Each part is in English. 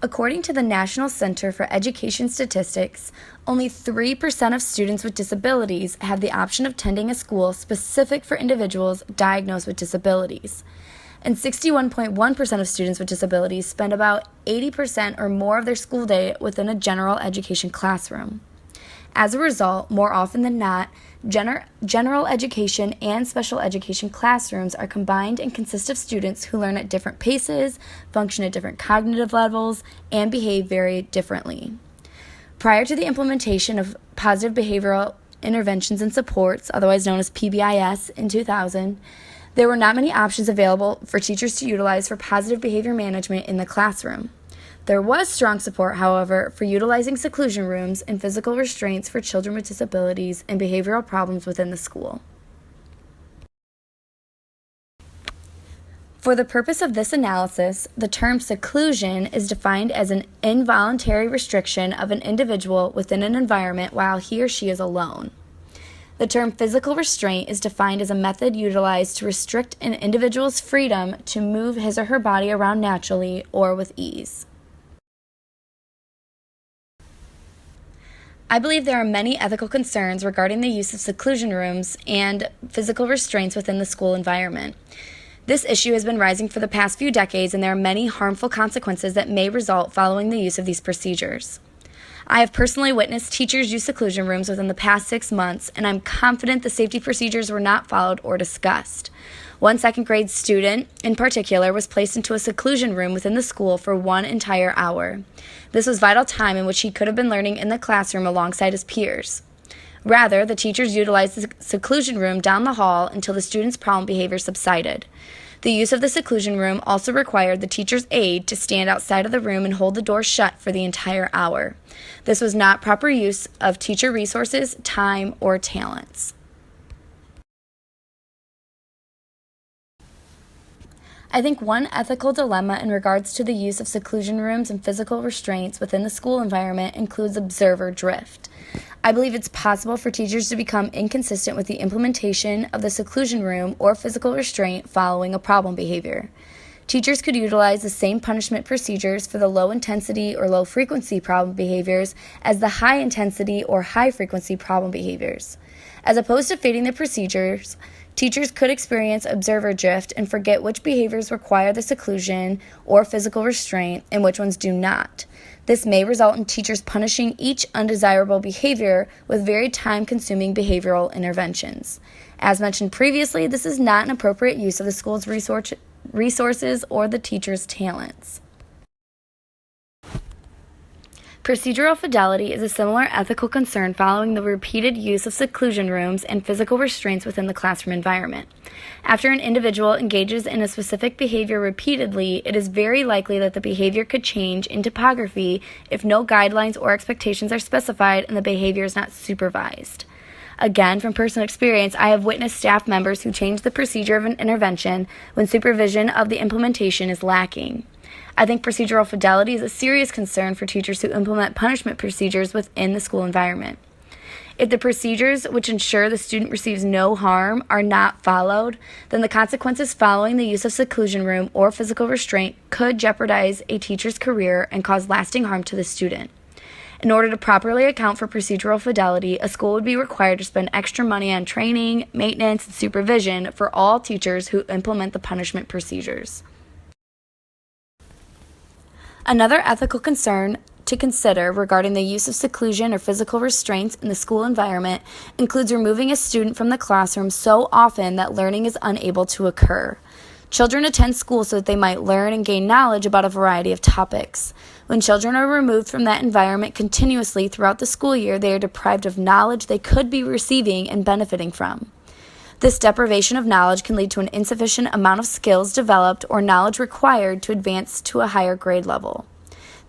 According to the National Center for Education Statistics, only 3% of students with disabilities have the option of attending a school specific for individuals diagnosed with disabilities. And 61.1% of students with disabilities spend about 80% or more of their school day within a general education classroom. As a result, more often than not, general education and special education classrooms are combined and consist of students who learn at different paces, function at different cognitive levels, and behave very differently. Prior to the implementation of positive behavioral interventions and supports, otherwise known as PBIS, in 2000, there were not many options available for teachers to utilize for positive behavior management in the classroom. There was strong support, however, for utilizing seclusion rooms and physical restraints for children with disabilities and behavioral problems within the school. For the purpose of this analysis, the term seclusion is defined as an involuntary restriction of an individual within an environment while he or she is alone. The term physical restraint is defined as a method utilized to restrict an individual's freedom to move his or her body around naturally or with ease. I believe there are many ethical concerns regarding the use of seclusion rooms and physical restraints within the school environment. This issue has been rising for the past few decades, and there are many harmful consequences that may result following the use of these procedures. I have personally witnessed teachers use seclusion rooms within the past 6 months, and I'm confident the safety procedures were not followed or discussed. One second grade student, in particular, was placed into a seclusion room within the school for 1 entire hour. This was vital time in which he could have been learning in the classroom alongside his peers. Rather, the teachers utilized the seclusion room down the hall until the student's problem behavior subsided. The use of the seclusion room also required the teacher's aide to stand outside of the room and hold the door shut for the entire hour. This was not proper use of teacher resources, time, or talents. I think one ethical dilemma in regards to the use of seclusion rooms and physical restraints within the school environment includes observer drift. I believe it's possible for teachers to become inconsistent with the implementation of the seclusion room or physical restraint following a problem behavior. Teachers could utilize the same punishment procedures for the low-intensity or low-frequency problem behaviors as the high-intensity or high-frequency problem behaviors. As opposed to fading the procedures, teachers could experience observer drift and forget which behaviors require the seclusion or physical restraint and which ones do not. This may result in teachers punishing each undesirable behavior with very time-consuming behavioral interventions. As mentioned previously, this is not an appropriate use of the school's resources or the teacher's talents. Procedural fidelity is a similar ethical concern following the repeated use of seclusion rooms and physical restraints within the classroom environment. After an individual engages in a specific behavior repeatedly, it is very likely that the behavior could change in topography if no guidelines or expectations are specified and the behavior is not supervised. Again, from personal experience, I have witnessed staff members who change the procedure of an intervention when supervision of the implementation is lacking. I think procedural fidelity is a serious concern for teachers who implement punishment procedures within the school environment. If the procedures which ensure the student receives no harm are not followed, then the consequences following the use of seclusion room or physical restraint could jeopardize a teacher's career and cause lasting harm to the student. In order to properly account for procedural fidelity, a school would be required to spend extra money on training, maintenance, and supervision for all teachers who implement the punishment procedures. Another ethical concern to consider regarding the use of seclusion or physical restraints in the school environment includes removing a student from the classroom so often that learning is unable to occur. Children attend school so that they might learn and gain knowledge about a variety of topics. When children are removed from that environment continuously throughout the school year, they are deprived of knowledge they could be receiving and benefiting from. This deprivation of knowledge can lead to an insufficient amount of skills developed or knowledge required to advance to a higher grade level.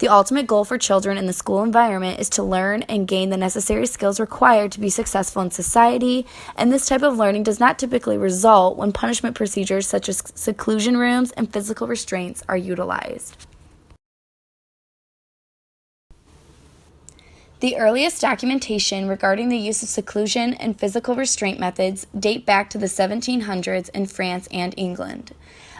The ultimate goal for children in the school environment is to learn and gain the necessary skills required to be successful in society, and this type of learning does not typically result when punishment procedures such as seclusion rooms and physical restraints are utilized. The earliest documentation regarding the use of seclusion and physical restraint methods date back to the 1700s in France and England.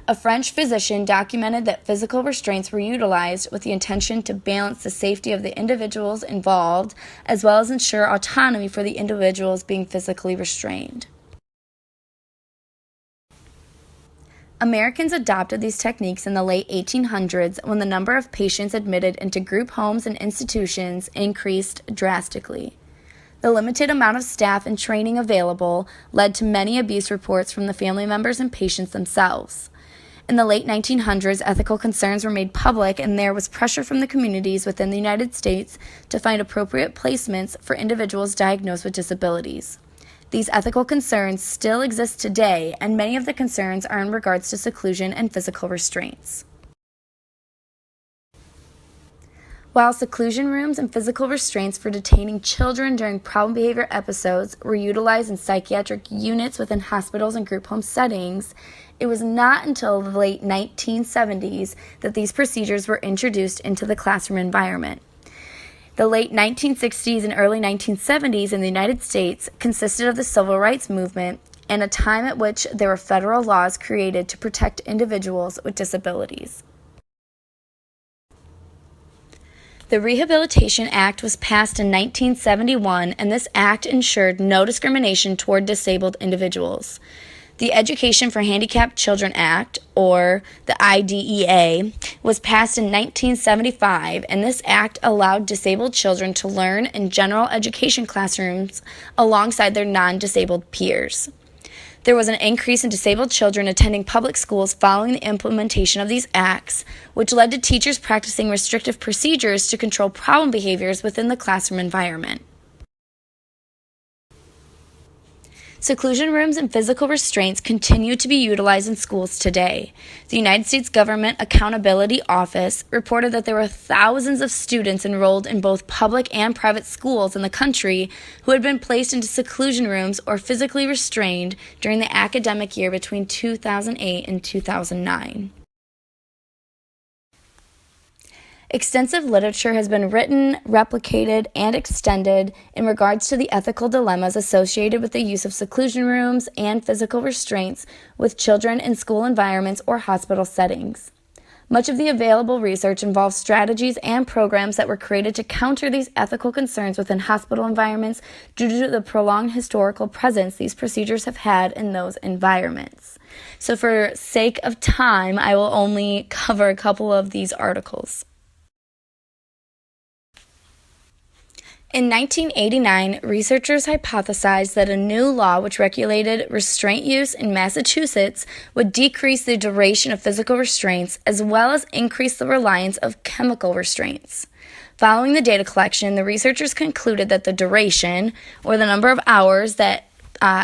A French physician documented that physical restraints were utilized with the intention to balance the safety of the individuals involved, as well as ensure autonomy for the individuals being physically restrained. Americans adopted these techniques in the late 1800s when the number of patients admitted into group homes and institutions increased drastically. The limited amount of staff and training available led to many abuse reports from the family members and patients themselves. In the late 1900s, ethical concerns were made public, and there was pressure from the communities within the United States to find appropriate placements for individuals diagnosed with disabilities. These ethical concerns still exist today, and many of the concerns are in regards to seclusion and physical restraints. While seclusion rooms and physical restraints for detaining children during problem behavior episodes were utilized in psychiatric units within hospitals and group home settings, it was not until the late 1970s that these procedures were introduced into the classroom environment. The late 1960s and early 1970s in the United States consisted of the civil rights movement and a time at which there were federal laws created to protect individuals with disabilities. The Rehabilitation Act was passed in 1971, and this act ensured no discrimination toward disabled individuals. The Education for Handicapped Children Act, or the IDEA, was passed in 1975, and this act allowed disabled children to learn in general education classrooms alongside their non-disabled peers. There was an increase in disabled children attending public schools following the implementation of these acts, which led to teachers practicing restrictive procedures to control problem behaviors within the classroom environment. Seclusion rooms and physical restraints continue to be utilized in schools today. The United States Government Accountability Office reported that there were thousands of students enrolled in both public and private schools in the country who had been placed into seclusion rooms or physically restrained during the academic year between 2008 and 2009. Extensive literature has been written, replicated, and extended in regards to the ethical dilemmas associated with the use of seclusion rooms and physical restraints with children in school environments or hospital settings. Much of the available research involves strategies and programs that were created to counter these ethical concerns within hospital environments due to the prolonged historical presence these procedures have had in those environments. So for sake of time, I will only cover a couple of these articles. In 1989, researchers hypothesized that a new law which regulated restraint use in Massachusetts would decrease the duration of physical restraints as well as increase the reliance of chemical restraints. Following the data collection, the researchers concluded that the duration, or the number of hours that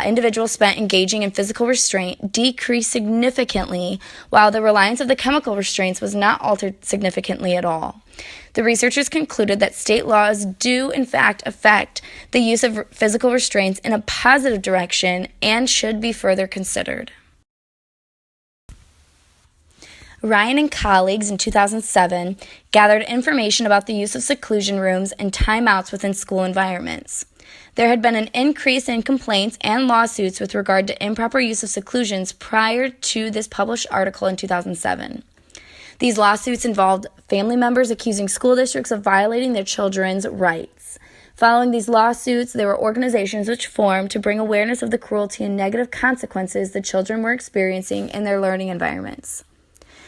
individuals spent engaging in physical restraint, decreased significantly, while the reliance of the chemical restraints was not altered significantly at all. The researchers concluded that state laws do, in fact, affect the use of physical restraints in a positive direction and should be further considered. Ryan and colleagues in 2007 gathered information about the use of seclusion rooms and timeouts within school environments. There had been an increase in complaints and lawsuits with regard to improper use of seclusions prior to this published article in 2007. These lawsuits involved family members accusing school districts of violating their children's rights. Following these lawsuits, there were organizations which formed to bring awareness of the cruelty and negative consequences the children were experiencing in their learning environments.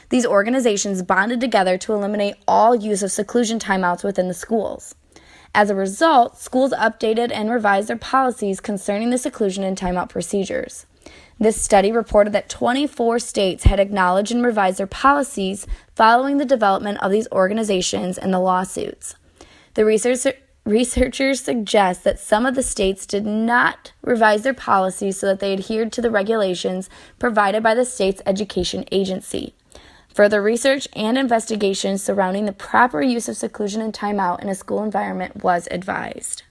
These organizations bonded together to eliminate all use of seclusion timeouts within the schools. As a result, schools updated and revised their policies concerning the seclusion and timeout procedures. This study reported that 24 states had acknowledged and revised their policies following the development of these organizations and the lawsuits. The researchers suggest that some of the states did not revise their policies so that they adhered to the regulations provided by the state's education agency. Further research and investigation surrounding the proper use of seclusion and timeout in a school environment was advised.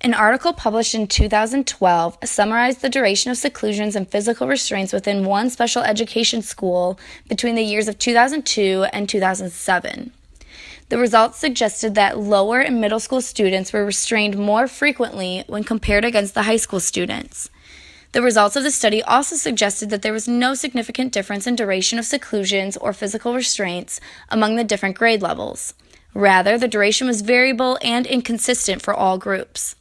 An article published in 2012 summarized the duration of seclusions and physical restraints within one special education school between the years of 2002 and 2007. The results suggested that lower and middle school students were restrained more frequently when compared against the high school students. The results of the study also suggested that there was no significant difference in duration of seclusions or physical restraints among the different grade levels. Rather, the duration was variable and inconsistent for all groups.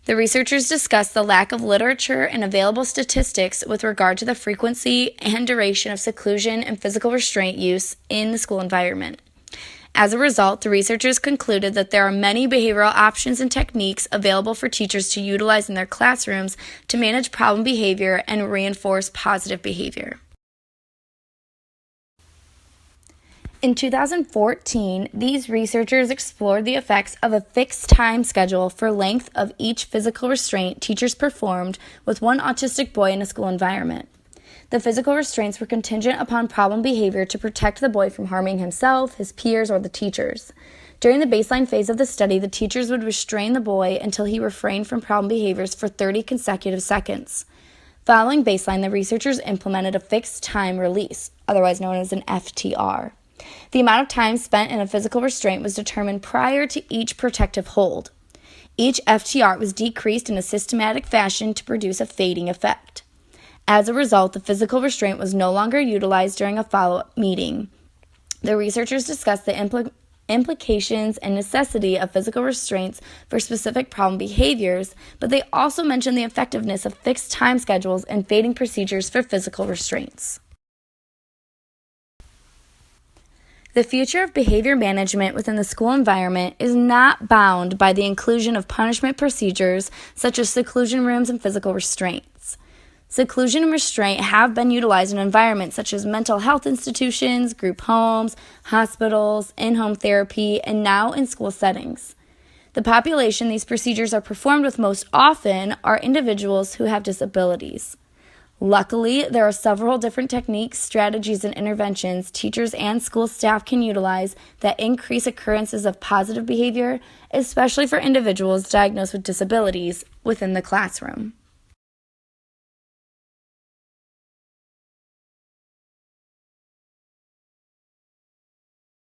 The researchers discussed the lack of literature and available statistics with regard to the frequency and duration of seclusion and physical restraint use in the school environment. As a result, the researchers concluded that there are many behavioral options and techniques available for teachers to utilize in their classrooms to manage problem behavior and reinforce positive behavior. In 2014, these researchers explored the effects of a fixed time schedule for length of each physical restraint teachers performed with one autistic boy in a school environment. The physical restraints were contingent upon problem behavior to protect the boy from harming himself, his peers, or the teachers. During the baseline phase of the study, the teachers would restrain the boy until he refrained from problem behaviors for 30 consecutive seconds. Following baseline, the researchers implemented a fixed time release, otherwise known as an FTR. The amount of time spent in a physical restraint was determined prior to each protective hold. Each FTR was decreased in a systematic fashion to produce a fading effect. As a result, the physical restraint was no longer utilized during a follow-up meeting. The researchers discussed the implications and necessity of physical restraints for specific problem behaviors, but they also mentioned the effectiveness of fixed time schedules and fading procedures for physical restraints. The future of behavior management within the school environment is not bound by the inclusion of punishment procedures such as seclusion rooms and physical restraints. Seclusion and restraint have been utilized in environments such as mental health institutions, group homes, hospitals, in-home therapy, and now in school settings. The population these procedures are performed with most often are individuals who have disabilities. Luckily, there are several different techniques, strategies, and interventions teachers and school staff can utilize that increase occurrences of positive behavior, especially for individuals diagnosed with disabilities within the classroom.